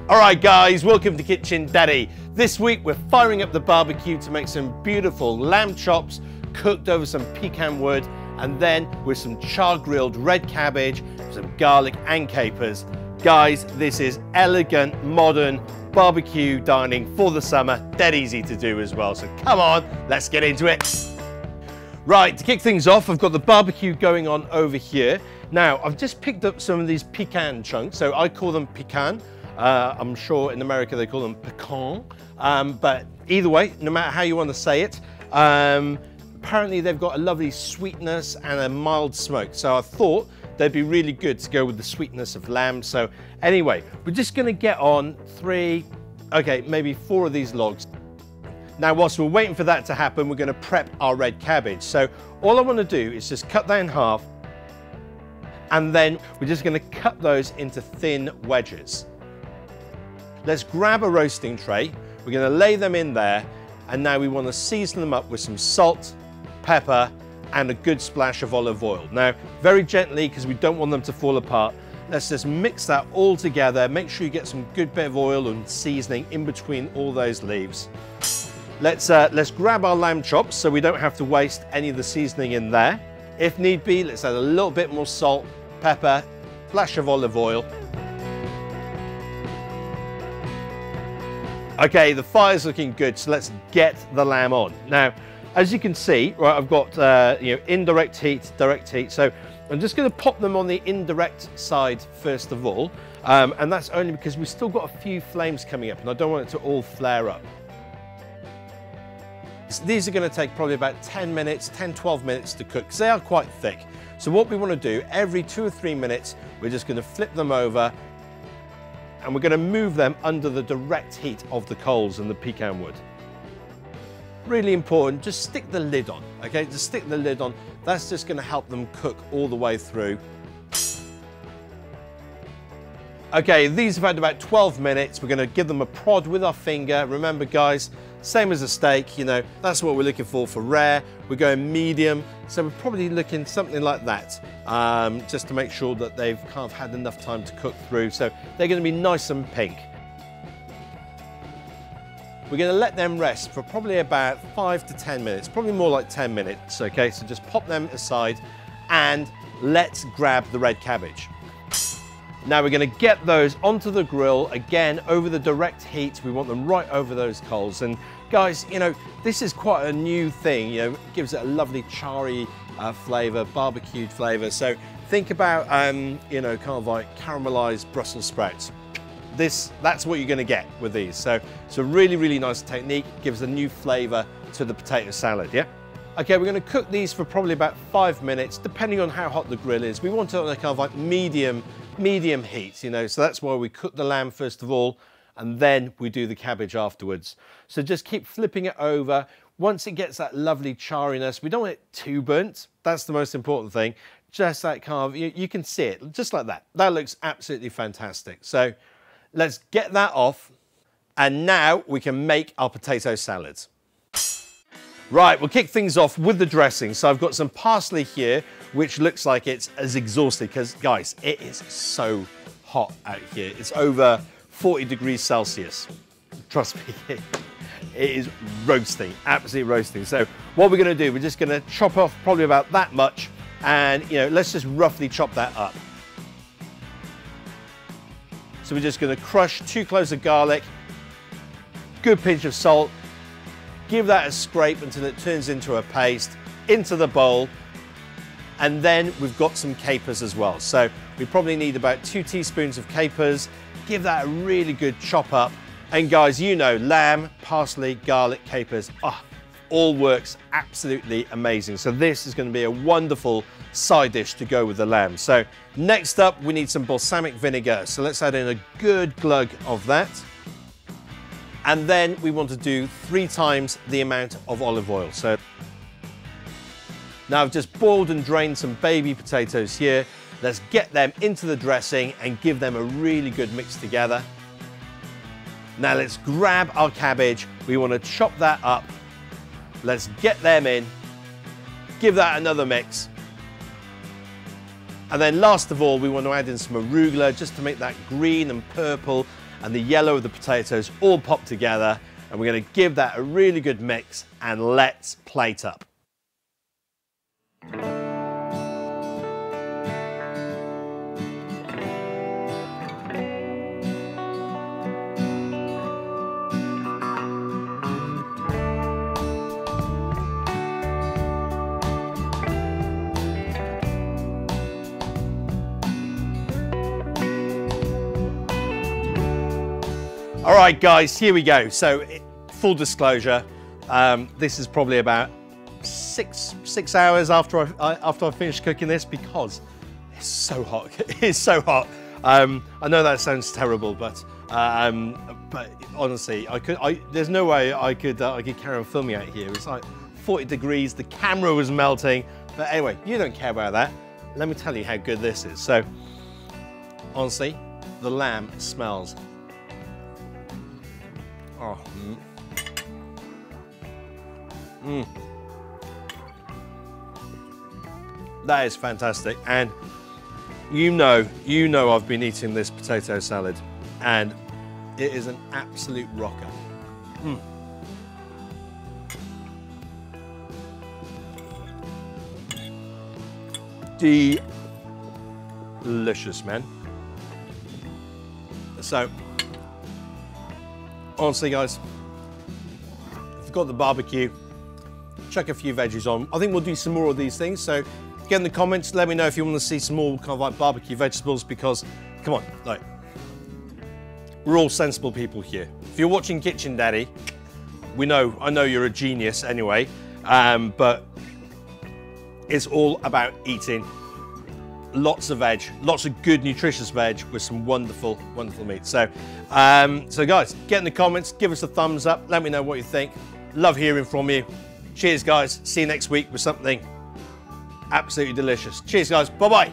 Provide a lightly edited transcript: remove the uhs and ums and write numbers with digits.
All right guys, welcome to Kitchen Daddy. This week we're firing up the barbecue to make some beautiful lamb chops cooked over some pecan wood, and then with some char grilled red cabbage, some garlic and capers. Guys, this is elegant, modern barbecue dining for the summer, dead easy to do as well. So come on, let's get into it. Right, to kick things off, I've got the barbecue going on over here. Now, I've just picked up some of these pecan chunks, so I call them pecan. I'm sure in America they call them pecan, but either way, no matter how you want to say it, apparently they've got a lovely sweetness and a mild smoke. So I thought they'd be really good to go with the sweetness of lamb. So anyway, we're just going to get on maybe 4 of these logs. Now, whilst we're waiting for that to happen, we're going to prep our red cabbage. So all I want to do is just cut that in half, and then we're just going to cut those into thin wedges. Let's grab a roasting tray. We're going to lay them in there, and now we want to season them up with some salt, pepper, and a good splash of olive oil. Now, very gently, because we don't want them to fall apart. Let's just mix that all together. Make sure you get some good bit of oil and seasoning in between all those leaves. Let's grab our lamb chops so we don't have to waste any of the seasoning in there. If need be, let's add a little bit more salt, pepper, splash of olive oil. Okay, the fire's looking good, so let's get the lamb on. Now, as you can see, right, I've got indirect heat, direct heat. So I'm just going to pop them on the indirect side first of all, and that's only because we've still got a few flames coming up, and I don't want it to all flare up. So these are going to take probably about 10 minutes, 10-12 minutes to cook, because they are quite thick. So what we want to do, every 2 or 3 minutes, we're just going to flip them over, and we're going to move them under the direct heat of the coals and the pecan wood. Really important, just stick the lid on, okay? Just stick the lid on. That's just going to help them cook all the way through. Okay, these have had about 12 minutes. We're going to give them a prod with our finger. Remember guys, same as a steak, you know, that's what we're looking for rare. We're going medium, so we're probably looking something like that, just to make sure that they've kind of had enough time to cook through. So they're going to be nice and pink. We're going to let them rest for probably about 5 to 10 minutes, probably more like 10 minutes, okay? So just pop them aside and let's grab the red cabbage. Now we're going to get those onto the grill, again, over the direct heat. We want them right over those coals. And guys, you know, this is quite a new thing, you know, it gives it a lovely charry flavor, barbecued flavor. So think about, you know, kind of like caramelized Brussels sprouts. That's what you're going to get with these. So it's a really, really nice technique, gives a new flavor to the potato salad, yeah? Okay, we're going to cook these for probably about 5 minutes, depending on how hot the grill is. We want it on a kind of like medium heat, you know, so that's why we cook the lamb first of all, and then we do the cabbage afterwards. So just keep flipping it over. Once it gets that lovely charriness, we don't want it too burnt. That's the most important thing. Just that kind of, you can see it, just like that. That looks absolutely fantastic. So let's get that off, and now we can make our potato salads. Right, we'll kick things off with the dressing. So I've got some parsley here, which looks like it's as exhausted, because guys, it is so hot out here. It's over 40 degrees Celsius. Trust me, it is roasting, absolutely roasting. So what we're gonna do, we're just gonna chop off probably about that much, and you know, let's just roughly chop that up. So we're just gonna crush 2 cloves of garlic, good pinch of salt, give that a scrape until it turns into a paste, into the bowl, and then we've got some capers as well. So we probably need about 2 teaspoons of capers, give that a really good chop up. And guys, you know, lamb, parsley, garlic, capers, all works absolutely amazing. So this is going to be a wonderful side dish to go with the lamb. So next up, we need some balsamic vinegar. So let's add in a good glug of that. And then we want to do 3 times the amount of olive oil. So now I've just boiled and drained some baby potatoes here. Let's get them into the dressing and give them a really good mix together. Now let's grab our cabbage. We want to chop that up. Let's get them in. Give that another mix. And then last of all, we want to add in some arugula just to make that green and purple and the yellow of the potatoes all pop together. And we're going to give that a really good mix, and let's plate up. All right, guys, here we go. So, full disclosure, this is probably about six hours after I finished cooking this, because it's so hot. It's so hot. I know that sounds terrible, but honestly, there's no way I could carry on filming out here. It's like 40 degrees. The camera was melting. But anyway, you don't care about that. Let me tell you how good this is. So, honestly, the lamb smells. Oh, That is fantastic. And you know I've been eating this potato salad, and it is an absolute rocker. Delicious, man. So, honestly, guys, if you've got the barbecue, chuck a few veggies on. I think we'll do some more of these things, so get in the comments, let me know if you want to see some more kind of like barbecue vegetables, because, come on, like, we're all sensible people here. If you're watching Kitchen Daddy, I know you're a genius anyway, but it's all about eating lots of veg, lots of good nutritious veg with some wonderful, wonderful meat. So, so guys, get in the comments, give us a thumbs up, let me know what you think. Love hearing from you. Cheers, guys. See you next week with something absolutely delicious. Cheers, guys. Bye-bye.